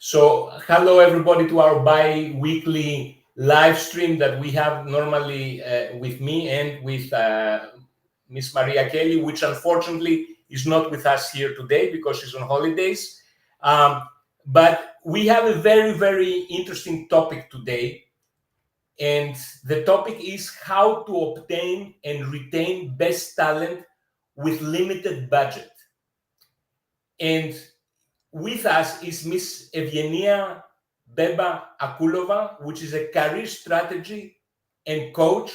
So, hello everybody to our bi-weekly live stream that we have normally with me and with Miss Maria Kelly, which unfortunately is not with us here today because she's on holidays. But we have a very, very interesting topic today. And the topic is how to obtain and retain best talent with limited budget. And with us is Miss Evgenia Beba Akulova, which is a career strategy and coach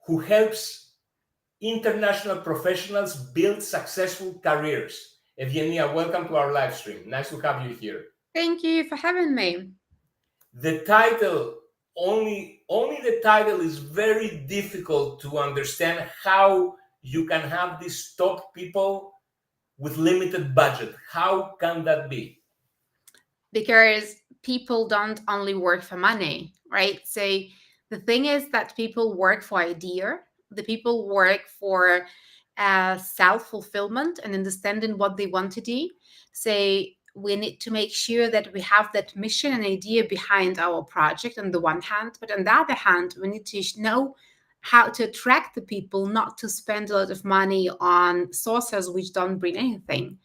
who helps international professionals build successful careers. Evgenia, welcome to our live stream. Nice to have you here. Thank you for having me. The title, only the title is very difficult to understand how you can have these top people with limited budget. How can that be? Because people don't only work for money, right? So the thing is that people work for idea, the people work for self-fulfillment and understanding what they want to do. So we need to make sure that we have that mission and idea behind our project on the one hand, but on the other hand, we need to know how to attract the people, not to spend a lot of money on sources which don't bring anything.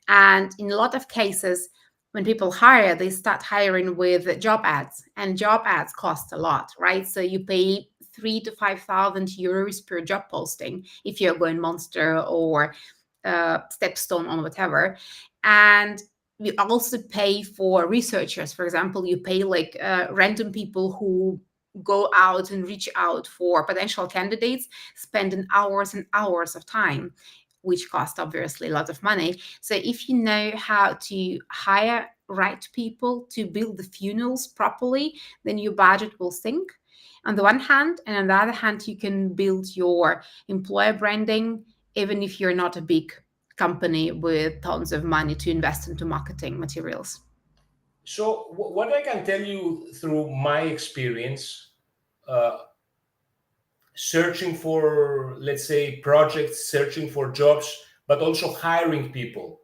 And in a lot of cases, when people hire, they start hiring with job ads, and job ads cost a lot, right? So you pay 3 to 5,000 euros per job posting if you're going Monster or Stepstone or whatever. And we also pay for researchers. For example, you pay like random people who go out and reach out for potential candidates, spending hours and hours of time, which cost obviously a lot of money. So if you know how to hire right people to build the funnels properly, then your budget will sink on the one hand, and on the other hand, you can build your employer branding even if you're not a big company with tons of money to invest into marketing materials. So, what I can tell you through my experience, uh, searching for, let's say, projects, searching for jobs, but also hiring people,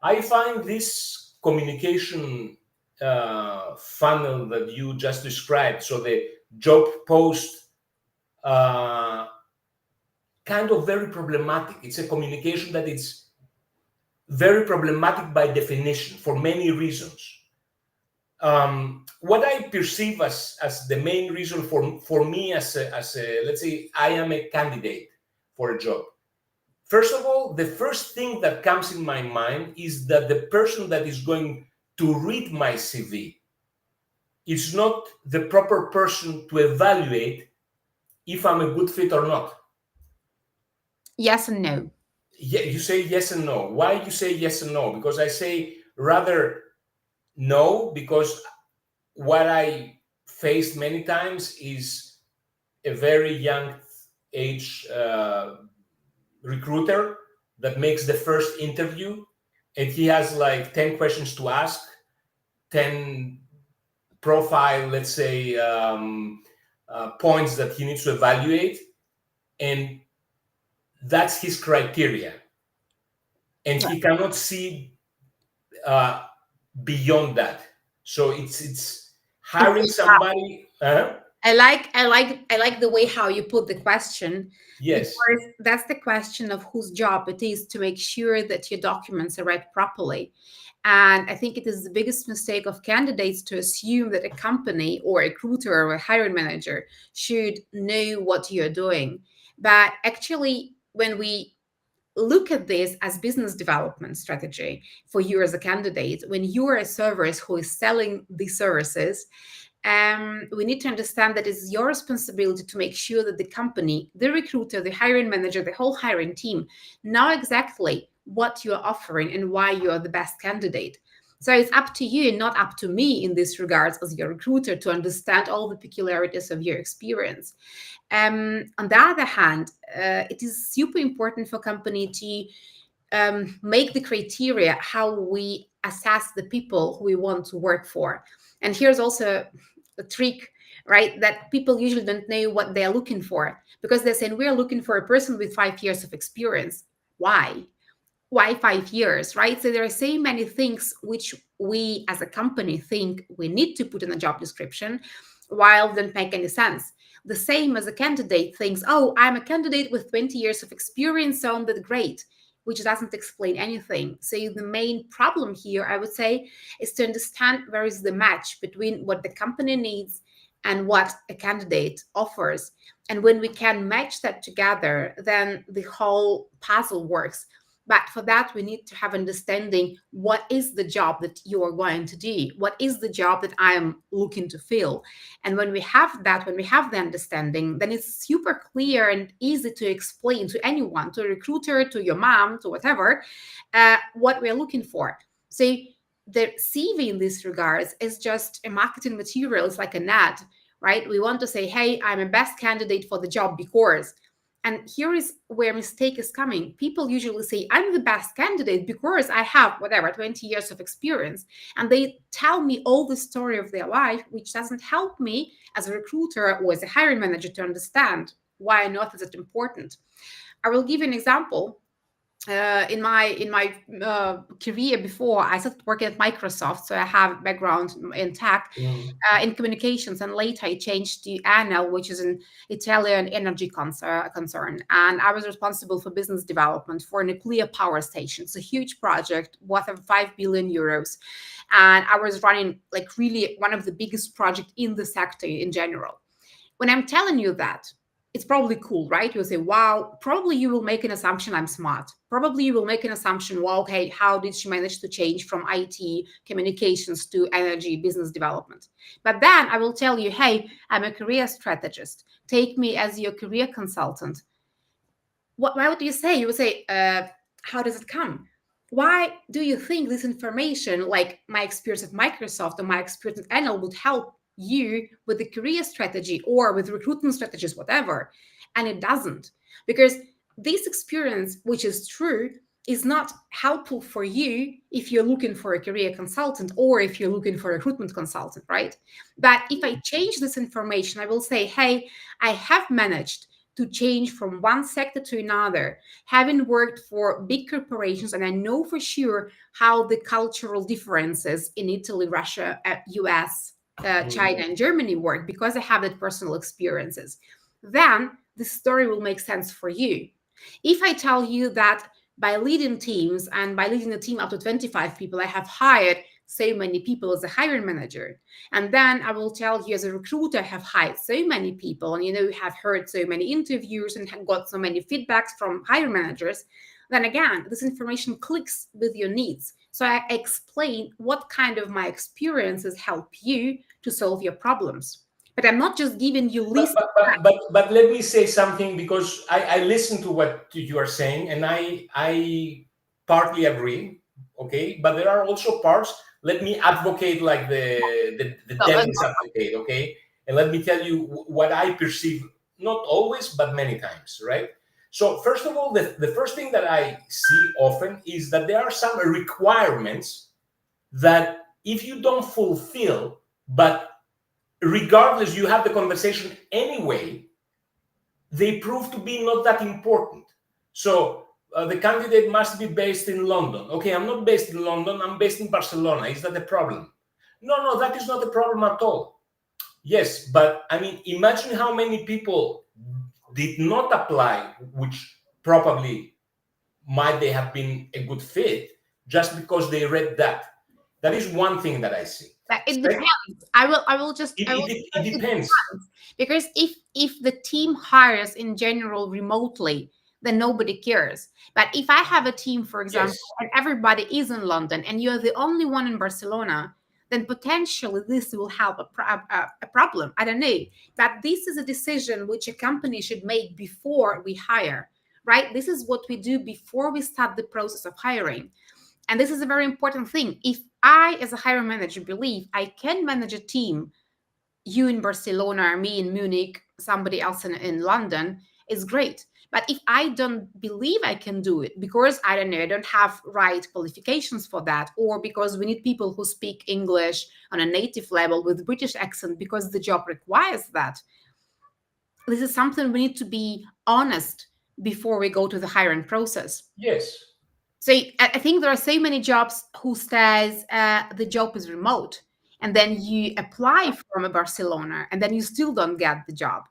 I find this communication funnel that you just described, so the job post, uh, kind of very problematic. It's a communication that is very problematic by definition for many reasons. What I perceive as the main reason for me as a, let's say, I am a candidate for a job. First of all, the first thing that comes in my mind is that the person that is going to read my CV is not the proper person to evaluate if I'm a good fit or not. Yes and no. Yeah, you say yes and no. Why you say yes and no? Because I say rather no, because what I faced many times is a very young age recruiter that makes the first interview, and he has like 10 questions to ask, 10 profile, let's say, points that he needs to evaluate, and that's his criteria, and he cannot see beyond that. So it's hiring somebody. I like the way how you put the question, Yes. because that's the question of whose job it is to make sure that your documents are read properly. And I think it is the biggest mistake of candidates to assume that a company or a recruiter or a hiring manager should know what you're doing. But actually, when we look at this as business development strategy for you as a candidate, when you are a service who is selling these services, we need to understand that it's your responsibility to make sure that the company, the recruiter, the hiring manager, the whole hiring team know exactly what you are offering and why you are the best candidate. So it's up to you, not up to me in this regards as your recruiter, to understand all the peculiarities of your experience. On the other hand, it is super important for company to make the criteria how we assess the people who we want to work for. And here's also a trick, right? That people usually don't know what they're looking for, because they're saying we're looking for a person with 5 years of experience. Why? Why 5 years, right? So there are so many things which we as a company think we need to put in a job description, while don't make any sense. The same as a candidate thinks, oh, I'm a candidate with 20 years of experience, so I'm that great, which doesn't explain anything. So the main problem here, I would say, is to understand where is the match between what the company needs and what a candidate offers. And when we can match that together, then the whole puzzle works. But for that, we need to have understanding what is the job that you are going to do? What is the job that I am looking to fill? And when we have that, when we have the understanding, then it's super clear and easy to explain to anyone, to a recruiter, to your mom, to whatever, what we're looking for. So the CV in this regards is just a marketing material. It's like an ad, right? We want to say, hey, I'm a best candidate for the job because. And here is where mistake is coming. People usually say, I'm the best candidate because I have whatever, 20 years of experience. And they tell me all the story of their life, which doesn't help me as a recruiter or as a hiring manager to understand why not is it important. I will give you an example. In my career before, I started working at Microsoft, so I have background in tech, Mm. in communications, and later I changed to Enel, which is an Italian energy concern, and I was responsible for business development for a nuclear power station. It's a huge project worth of 5 billion euros, and I was running like really one of the biggest projects in the sector in general. When I'm telling you that, it's probably cool, right? You'll say, wow, probably you will make an assumption I'm smart. Probably you will make an assumption, well, okay, how did she manage to change from IT communications to energy business development? But then I will tell you, hey, I'm a career strategist. Take me as your career consultant. Why would you say? You would say, how does it come? Why do you think this information, like my experience at Microsoft or my experience at Enel, would help you with the career strategy or with recruitment strategies, whatever? And it doesn't. Because this experience, which is true, is not helpful for you if you're looking for a career consultant or if you're looking for a recruitment consultant, right? But if I change this information, I will say, hey, I have managed to change from one sector to another, having worked for big corporations, and I know for sure how the cultural differences in Italy, Russia, US, China, Mm. and Germany work because I have that personal experiences. Then the story will make sense for you. If I tell you that by leading teams and by leading a team up to 25 people, I have hired so many people as a hiring manager. And then I will tell you as a recruiter, I have hired so many people and, you have heard so many interviews and have got so many feedbacks from hiring managers. Then again, this information clicks with your needs. So I explain what kind of my experiences help you to solve your problems. But I'm not just giving you But, lists. but, but, but, but let me say something, because I listen to what you are saying, and I partly agree, okay? But there are also parts, let me advocate like the devil's advocate, okay? And let me tell you what I perceive, not always, but many times, right? So first of all, the first thing that I see often is that there are some requirements that if you don't fulfill, but regardless, you have the conversation anyway, they prove to be not that important. So the candidate must be based in London. Okay, I'm not based in London, I'm based in Barcelona. Is that a problem? No, that is not a problem at all. Yes, but I mean, imagine how many people did not apply, which probably might they have been a good fit just because they read that. That is one thing that I see. But it Second, depends. I will it it depends. depends. Because if the team hires in general remotely, then nobody cares. But if I have a team, for example, Yes. and everybody is in London and you're the only one in Barcelona, then potentially this will help a problem. I don't know. But this is a decision which a company should make before we hire, right? This is what we do before we start the process of hiring. And this is a very important thing. If I, as a hiring manager, believe I can manage a team, you in Barcelona, me in Munich, somebody else in London, is great. But if I don't believe I can do it because I don't know, I don't have right qualifications for that, or because we need people who speak English on a native level with British accent because the job requires that, this is something we need to be honest before we go to the hiring process. Yes. So I think there are so many jobs who says the job is remote, and then you apply from a Barcelona, and then you still don't get the job,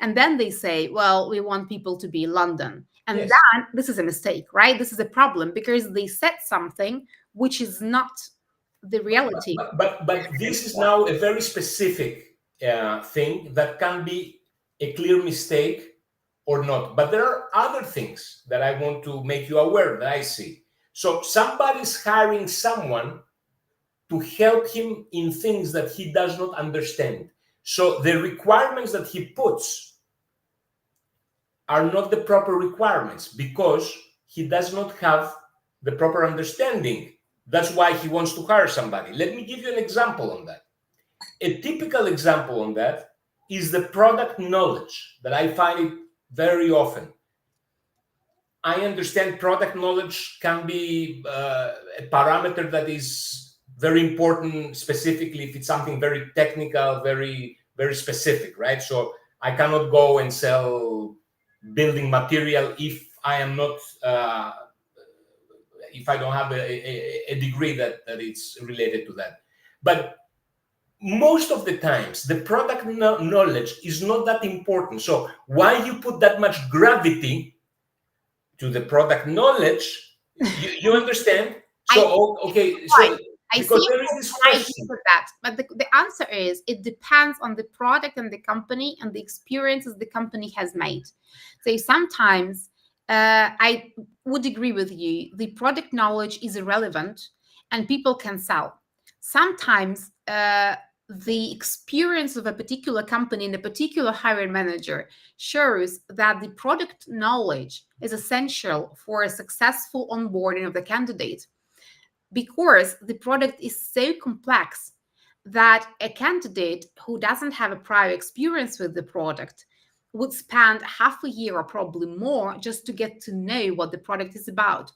and then they say, well, we want people to be in London, and Yes. then this is a mistake, right? This is a problem because they said something which is not the reality. But this is now a very specific thing that can be a clear mistake or not. But there are other things that I want to make you aware that I see. So somebody's hiring someone to help him in things that he does not understand. So the requirements that he puts are not the proper requirements because he does not have the proper understanding. That's why he wants to hire somebody. Let me give you an example on that. A typical example on that is the product knowledge that I find it very often. I understand product knowledge can be a parameter that is very important, specifically if it's something very technical, very, very specific, right? So I cannot go and sell building material if I am not, if I don't have a degree that it's related to that. But most of the times, the product knowledge is not that important. So why you put that much gravity to the product knowledge, you understand? So, okay, so I because see there is this I agree question. with that, but the answer is it depends on the product and the company and the experiences the company has made. So sometimes I would agree with you. The product knowledge is irrelevant, and people can sell. Sometimes the experience of a particular company and a particular hiring manager shows that the product knowledge is essential for a successful onboarding of the candidate, because the product is so complex that a candidate who doesn't have a prior experience with the product would spend half a year or probably more just to get to know what the product is about.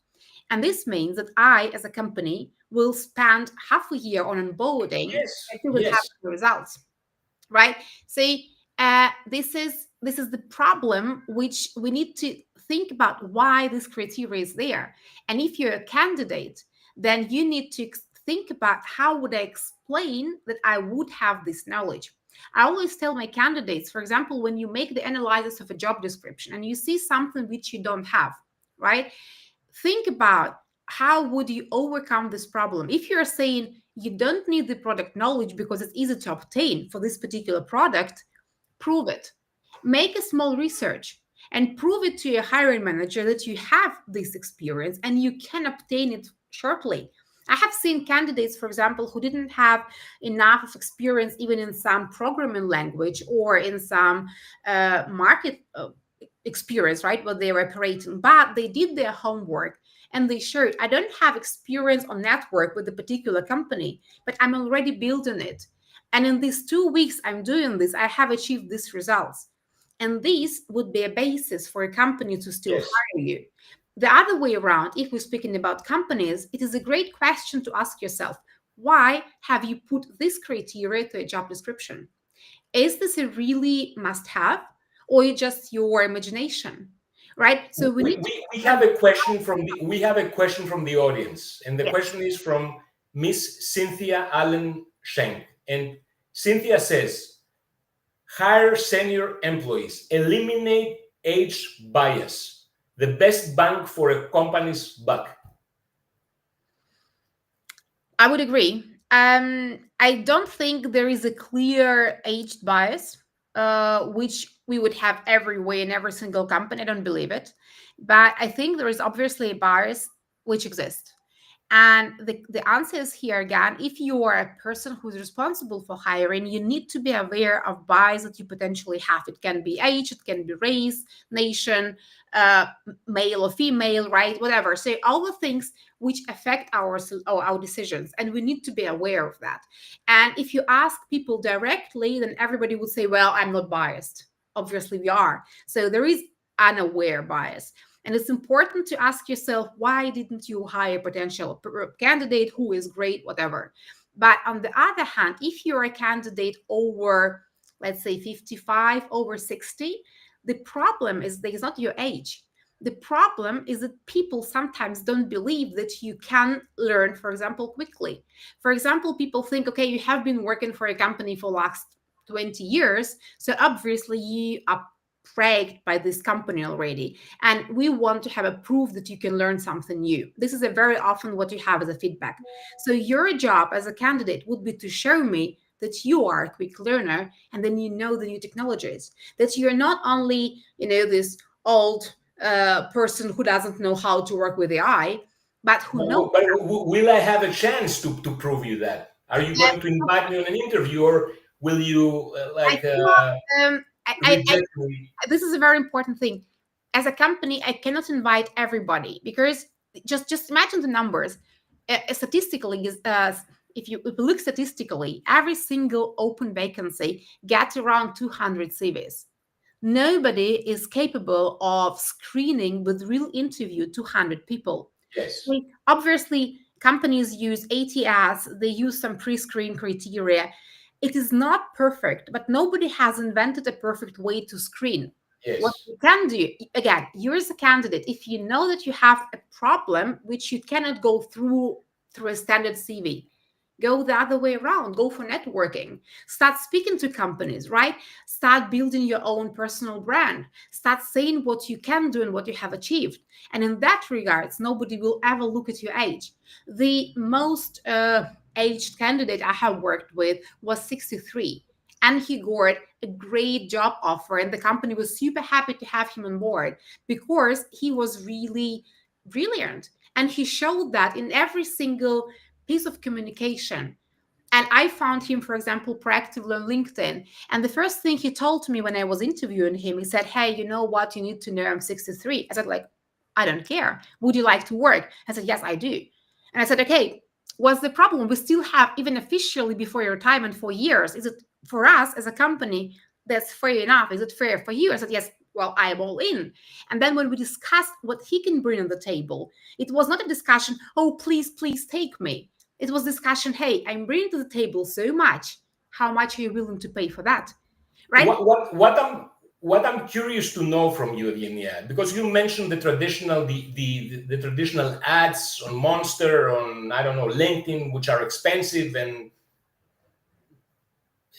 And this means that I, as a company, will spend half a year on onboarding Yes, and we will have yes, the results, right? See, this is the problem which we need to think about, why this criteria is there. And if you're a candidate, then you need to think about how would I explain that I would have this knowledge. I always tell my candidates, for example, when you make the analysis of a job description and you see something which you don't have, right? Think about how would you overcome this problem. If you're saying you don't need the product knowledge because it's easy to obtain for this particular product, prove it. Make a small research and prove it to your hiring manager that you have this experience and you can obtain it shortly. I have seen candidates, for example, who didn't have enough of experience even in some programming language or in some market experience, right, what they were operating, but they did their homework and they showed, I don't have experience on network with a particular company, but I'm already building it. And in these 2 weeks I'm doing this, I have achieved these results. And this would be a basis for a company to still yes. hire you. The other way around, if we're speaking about companies, it is a great question to ask yourself, why have you put this criteria to a job description? Is this a really must have, or just your imagination? Right? So we need to We have a question from the audience, and the yes. question is from Miss Cynthia Allen Schenk. And Cynthia says, hire senior employees, eliminate age bias, the best bang for a company's buck. I would agree. I don't think there is a clear age bias, which we would have everywhere in every single company. I don't believe it. But I think there is obviously a bias which exists. And the answer is here again, if you are a person who's responsible for hiring, you need to be aware of bias that you potentially have. It can be age, it can be race, nation, uh, male or female, right? Whatever. So all the things which affect our decisions. And we need to be aware of that. And if you ask people directly, then everybody would say, well, I'm not biased. Obviously, we are. So there is unaware bias. And it's important to ask yourself, why didn't you hire a potential candidate who is great, whatever? But on the other hand, if you're a candidate over, let's say, 55, over 60, the problem is not your age. The problem is that people sometimes don't believe that you can learn, for example, quickly. For example, people think, okay, you have been working for a company for last 20 years, so obviously you are plagued by this company already. And we want to have a proof that you can learn something new. This is a very often what you have as a feedback. So your job as a candidate would be to show me that you are a quick learner and then you know the new technologies, that you're not only, this old person who doesn't know how to work with AI, but who knows. But will I have a chance to prove you that? Are you going to invite me on an interview, or will you I cannot, reject me? this is a very important thing. As a company, I cannot invite everybody because just imagine the numbers. Statistically, if you look statistically, every single open vacancy gets around 200 CVs. Nobody is capable of screening with real interview 200 people. Yes. Obviously, companies use ATS, they use some pre-screen criteria. It is not perfect, but nobody has invented a perfect way to screen. What Yes. you can do, again, you as a candidate, if you know that you have a problem which you cannot go through a standard CV, go the other way around, go for networking, start speaking to companies, right? Start building your own personal brand, start saying what you can do and what you have achieved. And in that regards, nobody will ever look at your age. The most aged candidate I have worked with was 63, and he got a great job offer, and the company was super happy to have him on board because he was really brilliant, and he showed that in every single piece of communication. And I found him, for example, proactively on LinkedIn. And the first thing he told me when I was interviewing him, he said, "Hey, you know what? You need to know I'm 63." I said, like, "I don't care. Would you like to work?" I said, "Yes, I do." And I said, "Okay, what's the problem? We still have, even officially before your retirement, 4 years. Is it for us as a company that's fair enough? Is it fair for you?" I said, "Yes." Well, I am all in. And then when we discussed what he can bring on the table, it was not a discussion, "Oh, please, please take me." It was discussion, "Hey, I'm bringing to the table so much. How much are you willing to pay for that?" Right? What I'm curious to know from you, Evgenia, because you mentioned the traditional ads on Monster, on, I don't know, LinkedIn, which are expensive, and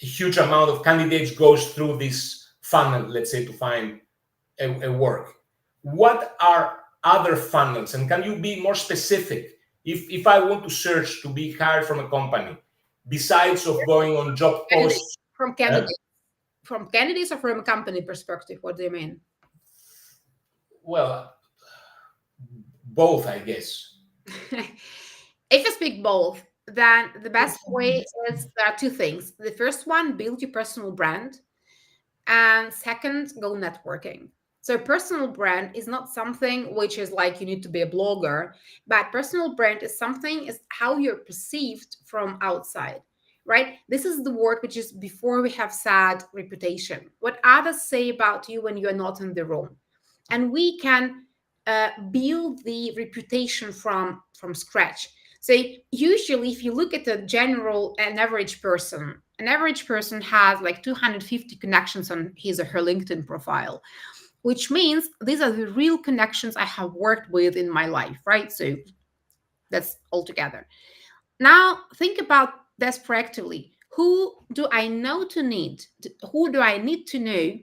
a huge amount of candidates goes through this funnel, let's say, to find a work. What are other funnels, and can you be more specific? If I want to search to be hired from a company, besides of going on job posts, From uh, candidates. From candidates or from a company perspective? What do you mean? well, both, I guess. If you speak both, then the best way is there are two things. The first one, build your personal brand. And second, go networking. So personal brand is not something which is like you need to be a blogger, but personal brand is something is how you're perceived from outside, right? This is the word which is before we have said reputation. What others say about you when you are not in the room. And we can build the reputation from scratch. So usually, if you look at an average person has like 250 connections on his or her LinkedIn profile, which means these are the real connections I have worked with in my life, right? So that's all together. Now think about this proactively. Who do I know to need? Who do I need to know,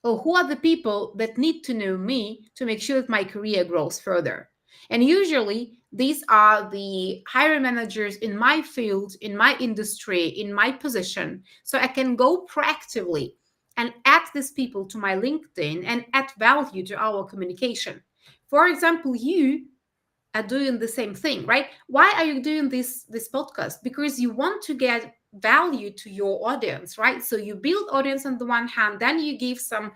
or who are the people that need to know me to make sure that my career grows further? And usually, these are the hiring managers in my field, in my industry, in my position. So I can go proactively and add these people to my LinkedIn and add value to our communication. For example, you are doing the same thing, right? Why are you doing this podcast? Because you want to get value to your audience, right? So you build audience on the one hand, then you give some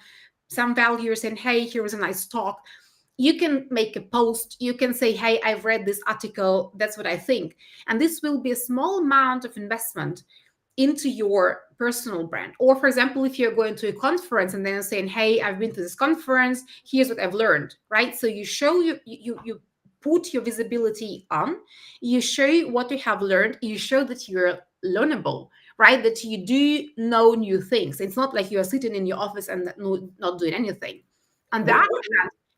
value, saying, "Hey, here is a nice talk." You can make a post, you can say, "Hey, I've read this article, that's what I think." And this will be a small amount of investment into your personal brand. Or for example, if you're going to a conference and then saying, "Hey, I've been to this conference, here's what I've learned," right? So you show you put your visibility on, you show what you have learned, you show that you're learnable, right? That you do know new things. It's not like you're sitting in your office and not doing anything. And that,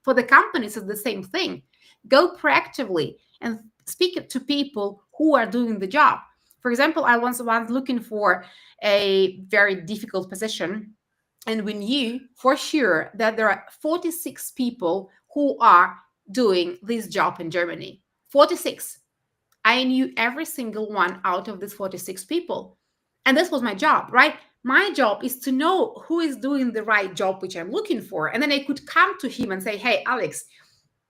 For the companies, it's the same thing. Go proactively and speak to people who are doing the job. For example, I once was looking for a very difficult position, and we knew for sure that there are 46 people who are doing this job in Germany. 46. I knew every single one out of these 46 people. And this was my job, right? My job is to know who is doing the right job, which I'm looking for. And then I could come to him and say, hey, Alex,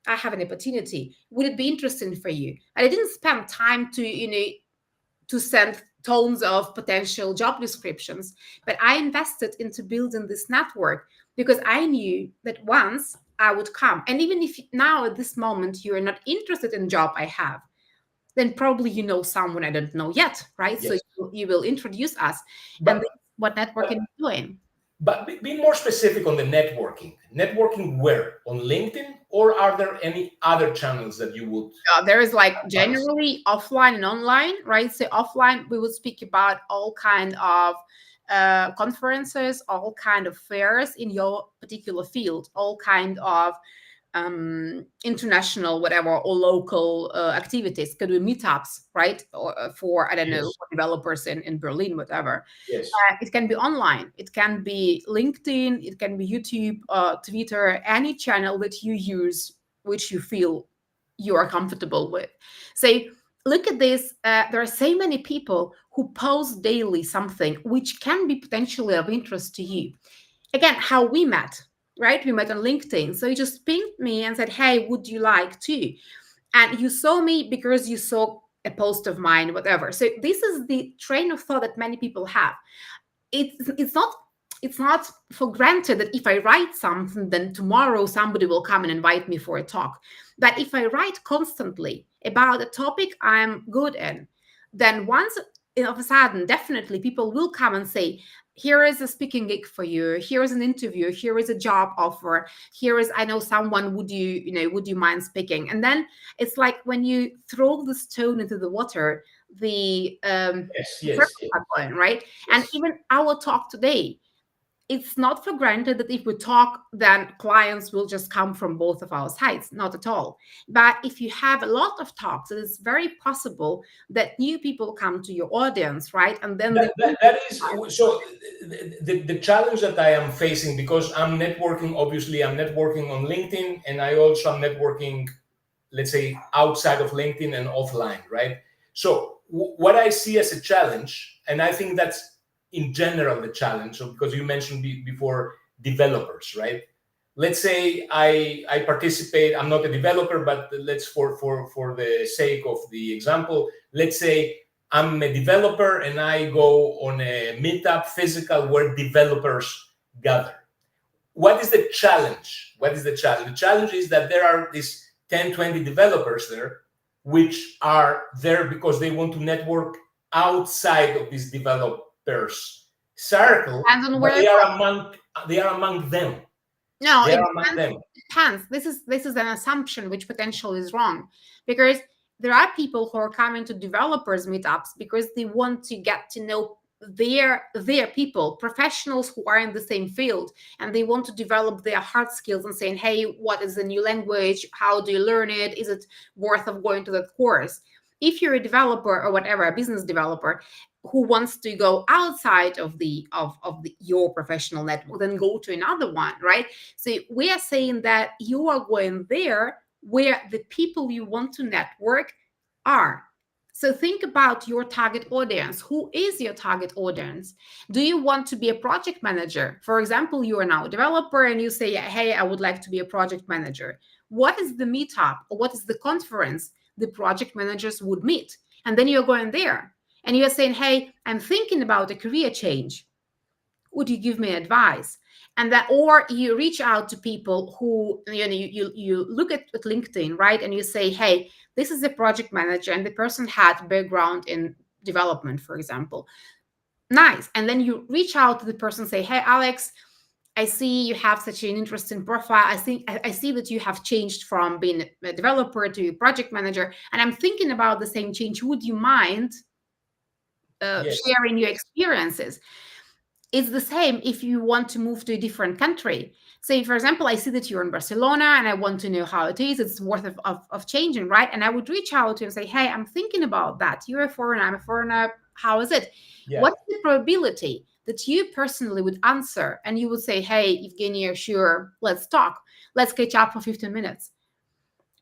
I have an opportunity. Would it be interesting for you? And I didn't spend time to send tons of potential job descriptions, but I invested into building this network because I knew that once I would come. And even if now at this moment you are not interested in job I have, then probably you know someone I don't know yet, right? So Yes. you will introduce us, and But this is what networking is doing. be more specific on the networking. Networking where? On LinkedIn, or are there any other channels that you would There is like advise? generally offline and online, right? So offline, we would speak about all kind of conferences, all kind of fairs in your particular field, all kind of international, whatever, or local activities. Could be meetups, right? Or for I don't know, Yes, for developers in Berlin, whatever. yes, It can be online. It can be LinkedIn. It can be YouTube, Twitter, any channel that you use, which you feel you are comfortable with. So look at this. There are so many people who post daily something which can be potentially of interest to you. Again, how we met, right? We met on LinkedIn. So you just pinged me and said, hey, would you like to? And you saw me because you saw a post of mine, whatever. So this is the train of thought that many people have. It's not for granted that if I write something, then tomorrow somebody will come and invite me for a talk. But if I write constantly about a topic I'm good in, then once of a sudden, definitely people will come and say, here is a speaking gig for you, here is an interview, here is a job offer, here is, I know someone, would you mind speaking? And then it's like when you throw the stone into the water, the yes, ripples yes, yes, are going, right? And yes. even our talk today, it's not for granted that if we talk, then clients will just come from both of our sides. Not at all. But if you have a lot of talks, it is very possible that new people come to your audience, right? And then they That is so. The challenge that I am facing, because I'm networking. Obviously, I'm networking on LinkedIn, and I also am networking, let's say, outside of LinkedIn and offline, right? So what I see as a challenge, and I think that's in general the challenge. So because you mentioned before developers, right? Let's say I participate. I'm not a developer, but let's for the sake of the example, let's say I'm a developer and I go on a meetup physical where developers gather. What is the challenge? What is the challenge? The challenge is that there are these 10, 20 developers there, which are there because they want to network outside of these developers circle, depends on but where. they are among them. No, They it are among them. depends. This is an assumption which potentially is wrong, because there are people who are coming to developers meetups because they want to get to know their people, professionals who are in the same field, and they want to develop their hard skills and saying, hey, what is the new language? How do you learn it? Is it worth of going to that course? If you're a developer or whatever, a business developer who wants to go outside of your professional network, then go to another one, right? So we are saying that you are going there where the people you want to network are. So think about your target audience. Who is your target audience? Do you want to be a project manager? For example, you are now a developer and you say, hey, I would like to be a project manager. What is the meetup or what is the conference the project managers would meet? And then you're going there and you're saying, hey, I'm thinking about a career change. Would you give me advice? And that, or you reach out to people who, you look at LinkedIn, right? And you say, hey, this is a project manager and the person had background in development, for example. Nice. And then you reach out to the person, say, hey, Alex, I see you have such an interesting profile. I see that you have changed from being a developer to project manager, and I'm thinking about the same change. Would you mind Yes, sharing your yes, experiences? It's the same if you want to move to a different country. Say, for example, I see that you're in Barcelona and I want to know how it is. It's worth of changing, right? And I would reach out to you and say, hey, I'm thinking about that. You're a foreigner, I'm a foreigner. How is it? Yeah. What's the probability that you personally would answer and you would say, hey, Evgenia, sure, let's talk. Let's catch up for 15 minutes.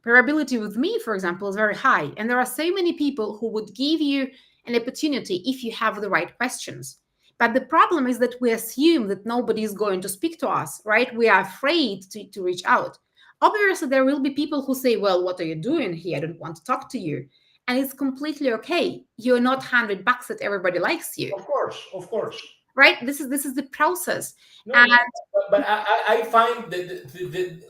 Probability with me, for example, is very high. And there are so many people who would give you an opportunity if you have the right questions. But the problem is that we assume that nobody is going to speak to us, right? We are afraid to reach out. Obviously, there will be people who say, well, what are you doing here? I don't want to talk to you. And it's completely okay. You're not $100 that everybody likes you. Of course. Right? This is the process. No, And no, but I find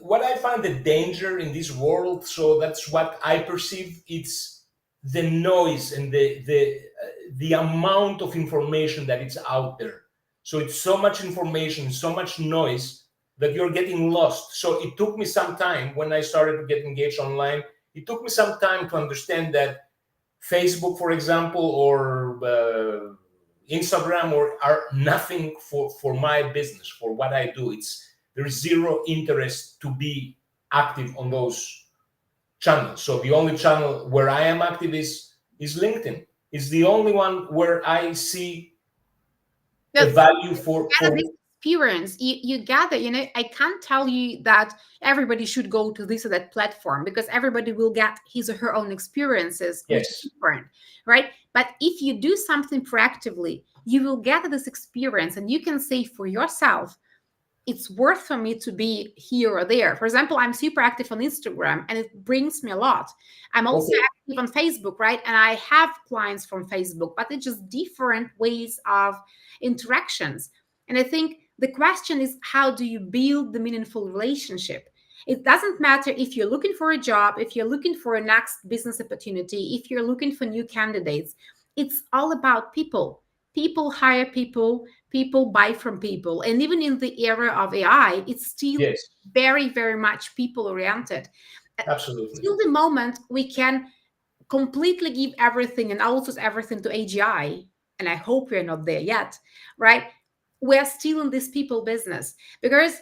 what I find the danger in this world. So that's what I perceive. It's the noise and the amount of information that it's out there. So it's so much information, so much noise that you're getting lost. So it took me some time when I started to get engaged online. It took me some time to understand that Facebook, for example, or Instagram are nothing for my business, for what I do. There is zero interest to be active on those channels. So the only channel where I am active is LinkedIn. It's the only one where I see the value for this experience you gather. I can't tell you that everybody should go to this or that platform, because everybody will get his or her own experiences, which is different, right? But if you do something proactively, you will gather this experience and you can say for yourself, it's worth for me to be here or there. For example, I'm super active on Instagram and it brings me a lot. I'm also active on Facebook, right? And I have clients from Facebook, but it's just different ways of interactions. And I think the question is, how do you build the meaningful relationship? It doesn't matter if you're looking for a job, if you're looking for a next business opportunity, if you're looking for new candidates. It's all about people. People hire people, people buy from people. And even in the era of AI, it's still very, very much people oriented. Absolutely. Till the moment we can completely give everything and outsource everything to AGI, and I hope we're not there yet, right? We're still in this people business, because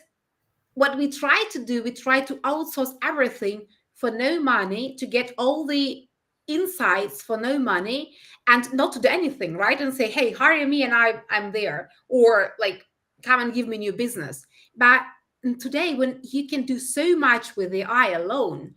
what we try to do, we try to outsource everything for no money, to get all the insights for no money, and not to do anything, right? And say, hey, hire me and I'm there, or like, come and give me new business. But today, when you can do so much with AI alone,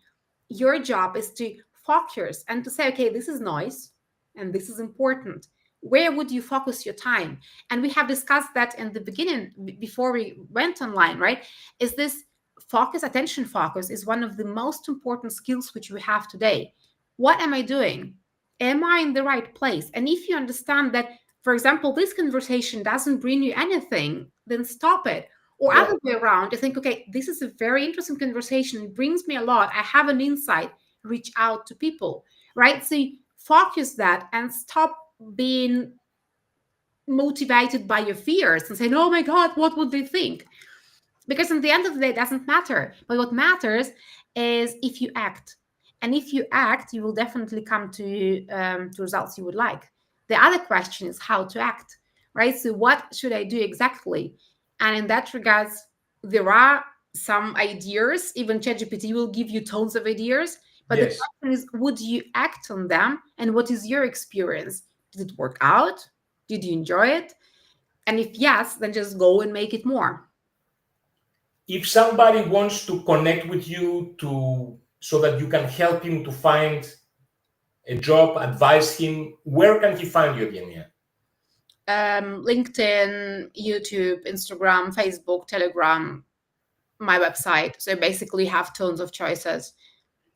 your job is to focus and to say, okay, this is noise and this is important. Where would you focus your time? And we have discussed that in the beginning, before we went online, right? Is this focus, attention focus, is one of the most important skills which we have today. What am I doing? Am I in the right place? And if you understand that, for example, this conversation doesn't bring you anything, then stop it. Or other way around, you think, okay, this is a very interesting conversation. It brings me a lot. I have an insight. Reach out to people, right? So focus that and stop being motivated by your fears and saying, oh my God, what would they think? Because in the end of the day, it doesn't matter. But what matters is if you act. And if you act, you will definitely come to results you would like. The other question is how to act, right? So what should I do exactly? And in that regards, there are some ideas. Even ChatGPT will give you tons of ideas. But the question is, would you act on them? And what is your experience? Did it work out? Did you enjoy it? And if yes, then just go and make it more. If somebody wants to connect with you so that you can help him to find a job, advise him, where can he find you, Evgenia? LinkedIn, YouTube, Instagram, Facebook, Telegram, my website. So basically have tons of choices.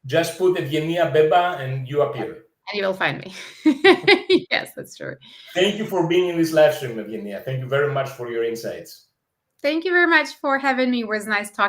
Just put Evgenia Beba and you appear. And you will find me. Yes, that's true. Thank you for being in this live stream, Evgenia. Thank you very much for your insights. Thank you very much for having me. It was nice talking.